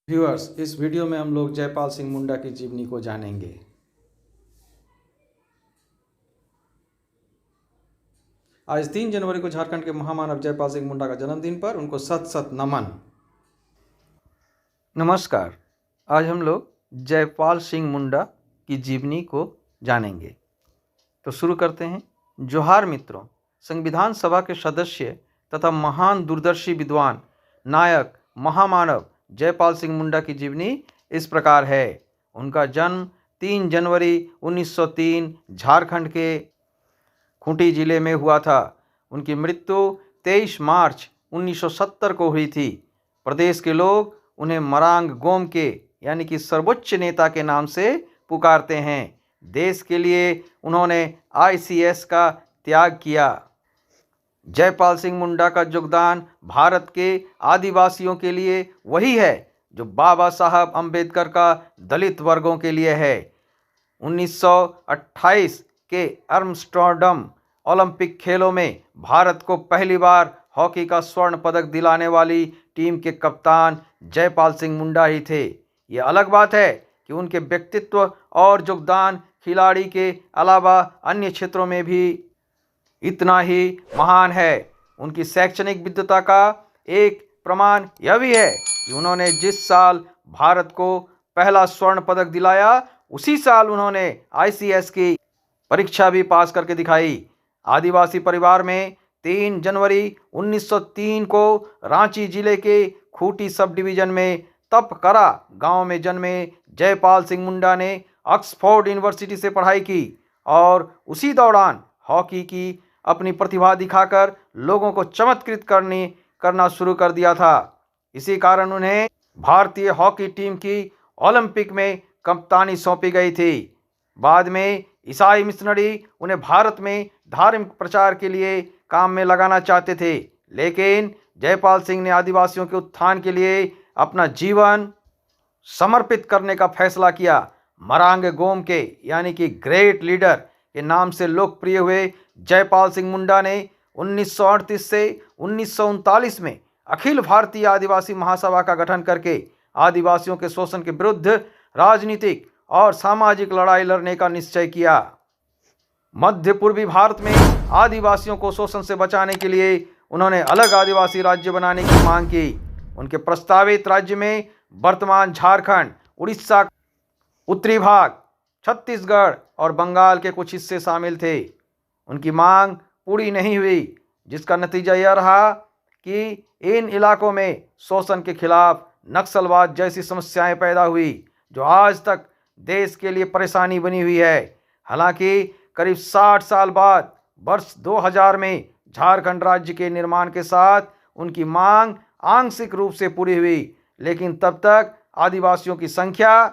Viewers, इस video में हम लोग जयपाल सिंह मुंडा की जीवनी को जानेंगे। आज 3 जनवरी को झारखंड के महामानव जयपाल सिंह मुंडा का जन्मदिन पर उनको सत सत नमन। नमस्कार। आज हम लोग जयपाल सिंह मुंडा की जीवनी को जानेंगे। तो शुरू करते हैं। जोहार मित्रों। संविधान सभा के सदस्य तथा महान दूरदर्शी विद्वान, नायक, महामानव जयपाल सिंह मुंडा की जीवनी इस प्रकार है। उनका जन्म 3 जनवरी 1903 झारखंड के खूंटी जिले में हुआ था। उनकी मृत्यु 23 मार्च 1970 को हुई थी। प्रदेश के लोग उन्हें मरांग गोम के यानी कि सर्वोच्च नेता के नाम से पुकारते हैं। देश के लिए उन्होंने ICS का त्याग किया। जयपाल सिंह मुंडा का योगदान भारत के आदिवासियों के लिए वही है जो बाबा साहब अंबेडकर का दलित वर्गों के लिए है। 1928 के आर्मस्ट्रॉडम ओलंपिक खेलों में भारत को पहली बार हॉकी का स्वर्ण पदक दिलाने वाली टीम के कप्तान जयपाल सिंह मुंडा ही थे। ये अलग बात है कि उनके व्यक्तित्व और योगदान खिलाड़ी के अलावा अन्य क्षेत्रों में भी इतना ही महान है। उनकी शैक्षणिक विद्वता का एक प्रमाण यह भी है कि उन्होंने जिस साल भारत को पहला स्वर्ण पदक दिलाया, उसी साल उन्होंने ICS की परीक्षा भी पास करके दिखाई। आदिवासी परिवार में 3 जनवरी 1903 को रांची जिले के खूंटी सब डिवीजन में तपकरा गांव में जन्मे जयपाल सिंह मुंडा ने ऑक्सफोर्ड यूनिवर्सिटी से पढ़ाई की और उसी दौरान हॉकी की अपनी प्रतिभा दिखाकर लोगों को चमत्कृत करना शुरू कर दिया था। इसी कारण उन्हें भारतीय हॉकी टीम की ओलंपिक में कप्तानी सौंपी गई थी। बाद में ईसाई मिशनरी उन्हें भारत में धार्मिक प्रचार के लिए काम में लगाना चाहते थे, लेकिन जयपाल सिंह ने आदिवासियों के उत्थान के लिए अपना जीवन समर्पित करने का फैसला किया। मरांग गोम के यानी कि ग्रेट लीडर के नाम से लोकप्रिय हुए जयपाल सिंह मुंडा ने 1938 से 1939 में अखिल भारतीय आदिवासी महासभा का गठन करके आदिवासियों के शोषण के विरुद्ध राजनीतिक और सामाजिक लड़ाई लड़ने का निश्चय किया। मध्य पूर्वी भारत में आदिवासियों को शोषण से बचाने के लिए उन्होंने अलग आदिवासी राज्य बनाने की मांग की। उनके प्रस्तावित राज्य में वर्तमान झारखंड, उड़ीसा, उत्तरी भाग, छत्तीसगढ़ और बंगाल के कुछ हिस्से शामिल थे। उनकी मांग पूरी नहीं हुई, जिसका नतीजा यह रहा कि इन इलाकों में शोषण के खिलाफ नक्सलवाद जैसी समस्याएं पैदा हुई, जो आज तक देश के लिए परेशानी बनी हुई है। हालांकि करीब 60 साल बाद वर्ष 2000 में झारखंड राज्य के निर्माण के साथ उनकी मांग आंशिक रूप से पूरी हुई, लेकिन तब तक आदिवासियों की संख्या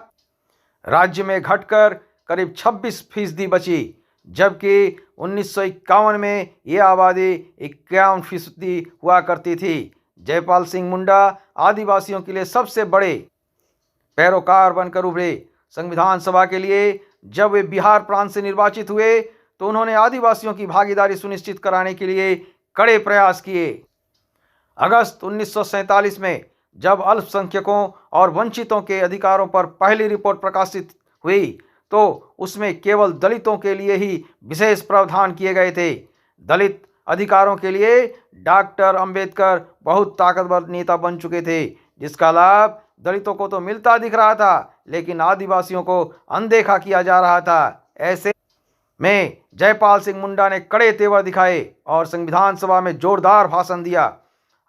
राज्य में घटकर करीब 26% बची, जबकि 1951 में यह आबादी 51% हुआ करती थी। जयपाल सिंह मुंडा आदिवासियों के लिए सबसे बड़े पैरोकार बनकर उभरे। संविधान सभा के लिए जब वे बिहार प्रांत से निर्वाचित हुए तो उन्होंने आदिवासियों की भागीदारी सुनिश्चित कराने के लिए कड़े प्रयास किए। अगस्त 1947 में जब अल्पसंख्यकों और वंचितों के अधिकारों पर पहली रिपोर्ट प्रकाशित हुई तो उसमें केवल दलितों के लिए ही विशेष प्रावधान किए गए थे। दलित अधिकारों के लिए डॉक्टर अंबेडकर बहुत ताकतवर नेता बन चुके थे, जिसका लाभ दलितों को तो मिलता दिख रहा था, लेकिन आदिवासियों को अनदेखा किया जा रहा था। ऐसे में जयपाल सिंह मुंडा ने कड़े तेवर दिखाए और संविधान सभा में जोरदार भाषण दिया।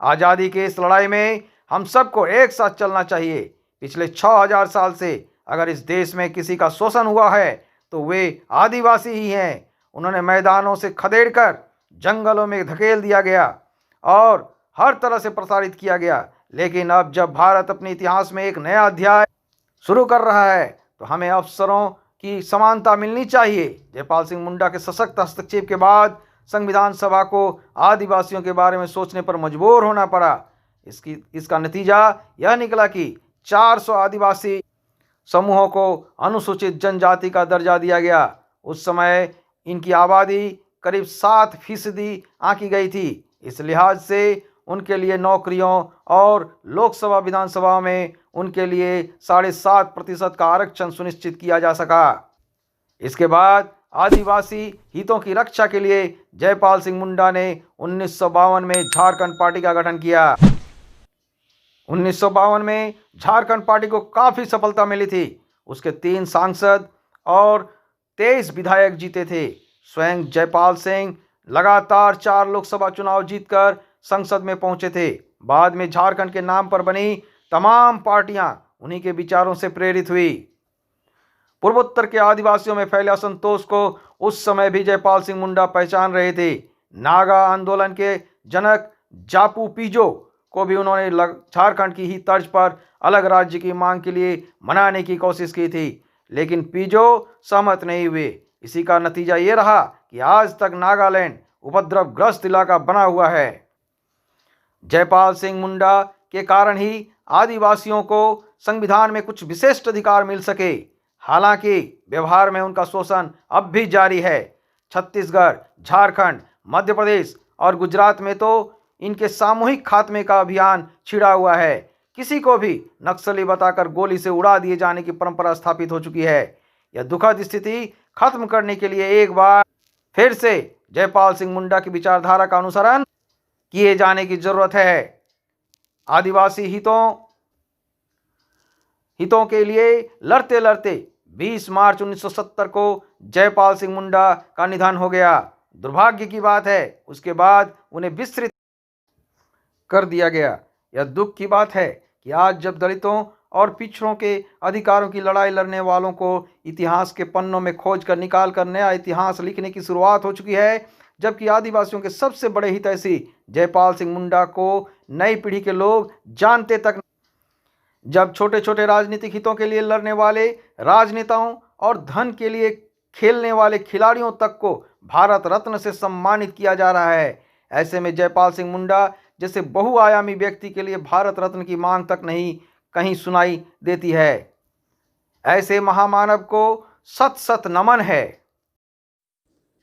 आज़ादी की इस लड़ाई में हम सबको एक साथ चलना चाहिए। पिछले 6000 साल से अगर इस देश में किसी का शोषण हुआ है तो वे आदिवासी ही हैं। उन्होंने मैदानों से खदेड़कर जंगलों में धकेल दिया गया और हर तरह से प्रसारित किया गया, लेकिन अब जब भारत अपने इतिहास में एक नया अध्याय शुरू कर रहा है तो हमें अवसरों की समानता मिलनी चाहिए। जयपाल सिंह मुंडा के सशक्त हस्तक्षेप के बाद संविधान सभा को आदिवासियों के बारे में सोचने पर मजबूर होना पड़ा। इसका नतीजा यह निकला कि 400 आदिवासी समूहों को अनुसूचित जनजाति का दर्जा दिया गया। उस समय इनकी आबादी करीब 7% आंकी गई थी। इस लिहाज से उनके लिए नौकरियों और लोकसभा विधानसभा में उनके लिए 7.5% का आरक्षण सुनिश्चित किया जा सका। इसके बाद आदिवासी हितों की रक्षा के लिए जयपाल सिंह मुंडा ने 1952 में झारखंड पार्टी का गठन किया। 1952 में झारखंड पार्टी को काफी सफलता मिली थी। उसके 3 सांसद और 23 विधायक जीते थे। स्वयं जयपाल सिंह लगातार 4 लोकसभा चुनाव जीतकर संसद में पहुंचे थे। बाद में झारखंड के नाम पर बनी तमाम पार्टियां उन्हीं के विचारों से प्रेरित हुई। पूर्वोत्तर के आदिवासियों में फैले असंतोष को उस समय भी जयपाल सिंह मुंडा पहचान रहे थे। नागा आंदोलन के जनक जापू पीजो को भी उन्होंने झारखंड की ही तर्ज पर अलग राज्य की मांग के लिए मनाने की कोशिश की थी, लेकिन पीजो सहमत नहीं हुए। इसी का नतीजा ये रहा कि आज तक नागालैंड उपद्रवग्रस्त इलाका बना हुआ है। जयपाल सिंह मुंडा के कारण ही आदिवासियों को संविधान में कुछ विशिष्ट अधिकार मिल सके। हालांकि व्यवहार में उनका शोषण अब भी जारी है। छत्तीसगढ़, झारखंड, मध्य प्रदेश और गुजरात में तो इनके सामूहिक खात्मे का अभियान छिड़ा हुआ है। किसी को भी नक्सली बताकर गोली से उड़ा दिए जाने की परंपरा स्थापित हो चुकी है। यह दुखद स्थिति खत्म करने के लिए एक बार फिर से जयपाल सिंह मुंडा की विचारधारा का अनुसरण किए जाने की जरूरत है। आदिवासी हितों के लिए लड़ते लड़ते 20 मार्च 1970 को जयपाल सिंह मुंडा का निधन हो गया। दुर्भाग्य की बात है, उसके बाद उन्हें विस्मृत कर दिया गया। यह दुख की बात है कि आज जब दलितों और पिछड़ों के अधिकारों की लड़ाई लड़ने वालों को इतिहास के पन्नों में खोज कर निकाल कर नया इतिहास लिखने की शुरुआत हो चुकी है, जबकि आदिवासियों के सबसे बड़े हितैषी जयपाल सिंह मुंडा को नई पीढ़ी के लोग जानते तक। जब छोटे छोटे राजनीतिक हितों के लिए लड़ने वाले राजनेताओं और धन के लिए खेलने वाले खिलाड़ियों तक को भारत रत्न से सम्मानित किया जा रहा है, ऐसे में जयपाल सिंह मुंडा जैसे बहुआयामी व्यक्ति के लिए भारत रत्न की मांग तक नहीं कहीं सुनाई देती है। ऐसे महामानव को सत सत नमन है।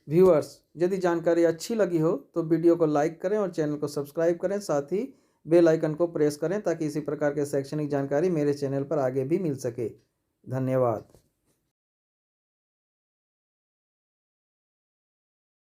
व्यूअर्स, यदि जानकारी अच्छी लगी हो तो वीडियो को लाइक करें और चैनल को सब्सक्राइब करें, साथ ही बेल आइकन को प्रेस करें ताकि इसी प्रकार के शैक्षणिक जानकारी मेरे चैनल पर आगे भी मिल सके। धन्यवाद।